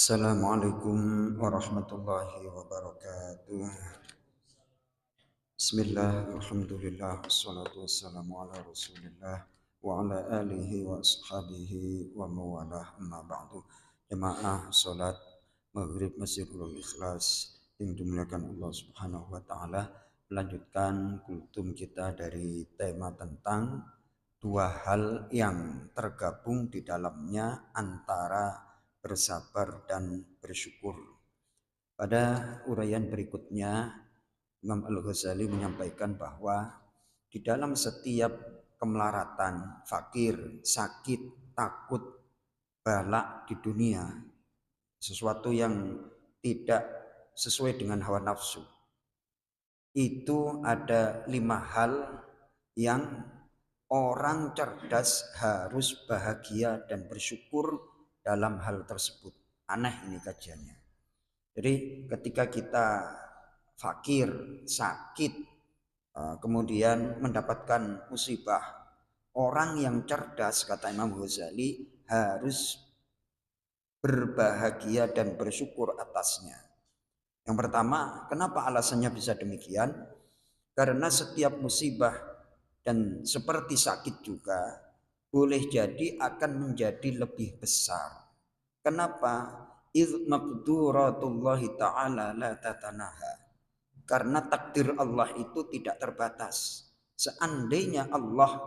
Assalamualaikum warahmatullahi wabarakatuh. Bismillah, alhamdulillah, wassalatu wassalamu ala rasulillah wa ala alihi wa ashabihi wa mawalah amma ba'du. Jemaah salat maghrib Masjidul Ikhlas yang dimuliakan Allah Subhanahu wa taala, melanjutkan kultum kita dari tema tentang dua hal yang tergabung di dalamnya antara bersabar dan bersyukur. Pada uraian berikutnya, Imam Al-Ghazali menyampaikan bahwa di dalam setiap kemelaratan, fakir, sakit, takut, balak di dunia, sesuatu yang tidak sesuai dengan hawa nafsu, itu ada 5 hal yang orang cerdas harus bahagia dan bersyukur dalam hal tersebut. Aneh ini kajiannya. Jadi ketika kita fakir, sakit, kemudian mendapatkan musibah, orang yang cerdas, kata Imam Ghazali, harus berbahagia dan bersyukur atasnya. Yang pertama, kenapa alasannya bisa demikian? Karena setiap musibah dan seperti sakit juga boleh jadi akan menjadi lebih besar. Kenapa? Idz maqduratullahi ta'ala la tatanaha. Karena takdir Allah itu tidak terbatas. Seandainya Allah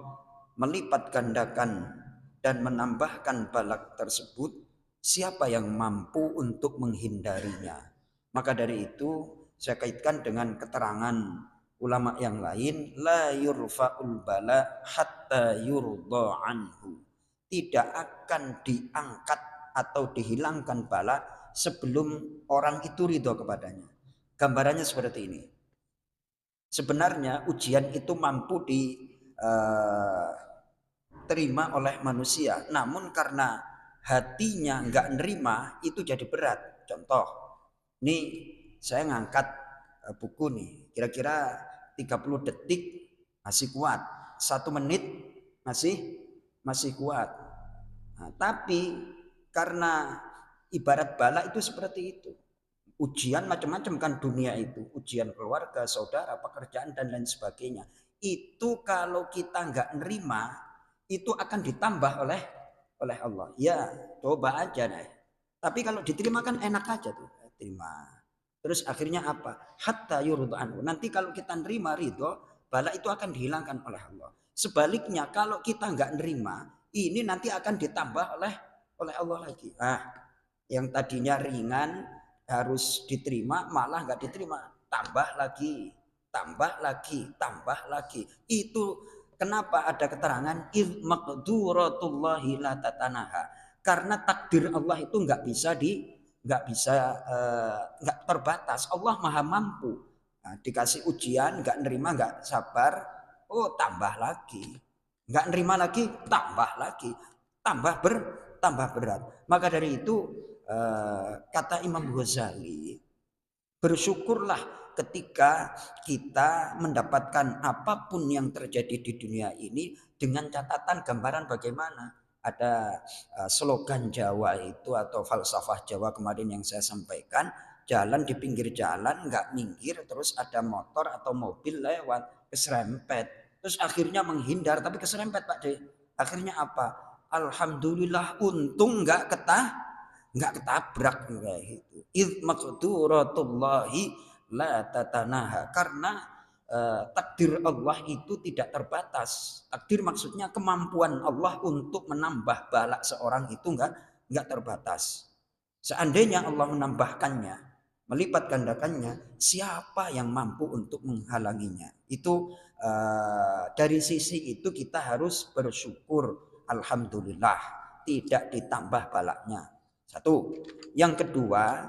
melipat gandakan dan menambahkan balak tersebut, siapa yang mampu untuk menghindarinya? Maka dari itu saya kaitkan dengan keterangan ulama yang lain, la yurfa'ul bala hatta yurda anhu. Tidak akan diangkat atau dihilangkan bala sebelum orang itu ridho kepadanya. Gambarannya seperti ini. Sebenarnya ujian itu mampu diterima oleh manusia, namun karena hatinya nggak nerima itu jadi berat. Contoh, ini saya ngangkat buku nih, kira-kira 30 detik masih kuat, 1 menit masih kuat. Nah, tapi karena ibarat bala itu seperti itu. Ujian macam-macam kan dunia itu. Ujian keluarga, saudara, pekerjaan dan lain sebagainya. Itu kalau kita nggak nerima, itu akan ditambah oleh Allah. Ya, coba aja deh. Tapi kalau diterima kan enak aja tuh. Terima. Terus akhirnya apa? Hatta yurdu anhu. Nanti kalau kita nerima ridho, bala itu akan dihilangkan oleh Allah. Sebaliknya kalau kita nggak nerima, ini nanti akan ditambah oleh Allah lagi. Yang tadinya ringan harus diterima malah nggak diterima, tambah lagi, tambah lagi. Itu kenapa ada keterangan idz maqduratullahi la tatanaha. Karena takdir Allah itu nggak terbatas. Allah maha mampu. Nah, dikasih ujian nggak nerima, nggak sabar, oh tambah lagi, nggak nerima lagi, tambah berat. Maka dari itu kata Imam Ghazali, bersyukurlah ketika kita mendapatkan apapun yang terjadi di dunia ini dengan catatan gambaran bagaimana. Ada slogan Jawa itu atau falsafah Jawa kemarin yang saya sampaikan, jalan di pinggir jalan nggak minggir, terus ada motor atau mobil lewat keserempet, terus akhirnya menghindar tapi keserempet Pak De. Akhirnya apa? Alhamdulillah untung nggak ketabrak kayak gitu. Idz maqduratullahi la tatanaha. Karena takdir Allah itu tidak terbatas. Takdir maksudnya kemampuan Allah untuk menambah balak seorang itu enggak terbatas. Seandainya Allah menambahkannya, melipat gandakannya, siapa yang mampu untuk menghalanginya? Itu dari sisi itu kita harus bersyukur, alhamdulillah tidak ditambah balaknya. Satu. Yang kedua,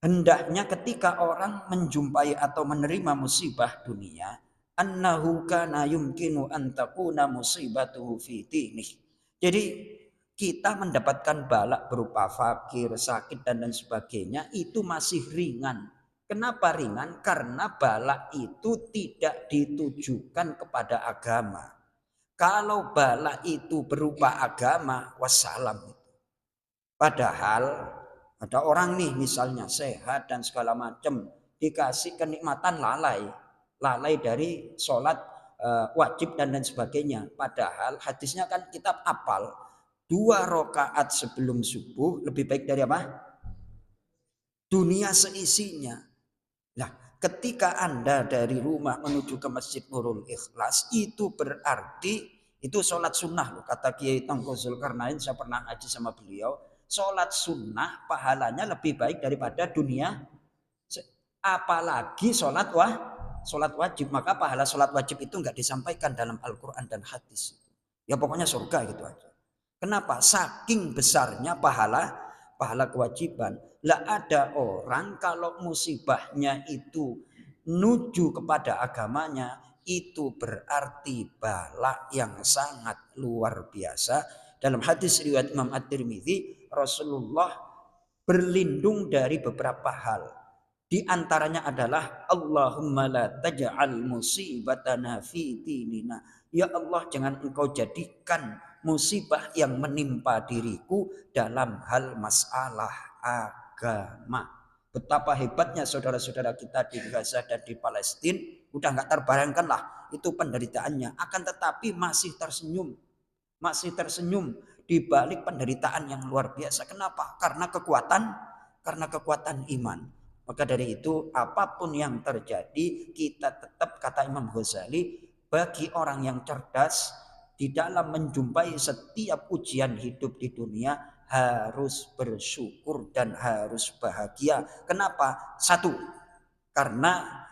hendaknya ketika orang menjumpai atau menerima musibah dunia, annahu kana yumkinu an takuna musibatuhu fi dinih. Jadi kita mendapatkan balak berupa fakir, sakit dan lain sebagainya itu masih ringan. Kenapa ringan? Karena balak itu tidak ditujukan kepada agama. Kalau balak itu berupa agama, wassalam. Padahal Ada orang nih misalnya sehat dan segala macam, dikasih kenikmatan lalai, lalai dari sholat wajib dan lain sebagainya. Padahal hadisnya kan kitab apal, 2 rakaat sebelum subuh lebih baik dari apa? Dunia seisinya. Nah, ketika Anda dari rumah menuju ke Masjid Nurul Ikhlas, itu berarti itu sholat sunnah loh. Kata Kiai Tengku Zulkarnain, saya pernah ngaji sama beliau. Sholat sunnah pahalanya lebih baik daripada dunia. Apalagi sholat wajib. Maka pahala sholat wajib itu nggak disampaikan dalam Al-Quran dan hadis. Ya pokoknya surga gitu aja. Kenapa? Saking besarnya pahala kewajiban. Lah ada orang kalau musibahnya itu menuju kepada agamanya, itu berarti bala yang sangat luar biasa. Dalam hadis riwayat Imam At-Tirmidzi, Rasulullah berlindung dari beberapa hal. Di antaranya adalah Allahumma la taj'al musibatana fi dinina. Ya Allah, jangan engkau jadikan musibah yang menimpa diriku dalam hal masalah agama. Betapa hebatnya saudara-saudara kita di Gaza dan di Palestina. Udah nggak terbayangkan lah itu penderitaannya. Akan tetapi masih tersenyum. Masih tersenyum di balik penderitaan yang luar biasa. Kenapa? Karena kekuatan iman. Maka dari itu apapun yang terjadi, kita tetap, kata Imam Ghazali, bagi orang yang cerdas di dalam menjumpai setiap ujian hidup di dunia harus bersyukur dan harus bahagia. Kenapa? Satu, karena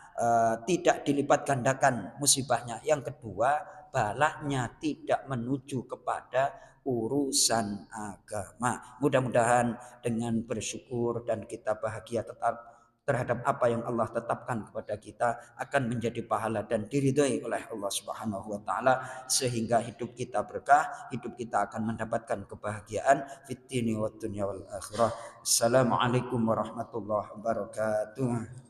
tidak dilipat gandakan musibahnya. Yang kedua, balanya tidak menuju kepada urusan agama. Mudah-mudahan dengan bersyukur dan kita bahagia tetap terhadap apa yang Allah tetapkan kepada kita akan menjadi pahala dan diridhoi oleh Allah Subhanahu wa taala, sehingga hidup kita berkah, hidup kita akan mendapatkan kebahagiaan fid dini wad dunya wal akhirah. Assalamualaikum warahmatullahi wabarakatuh.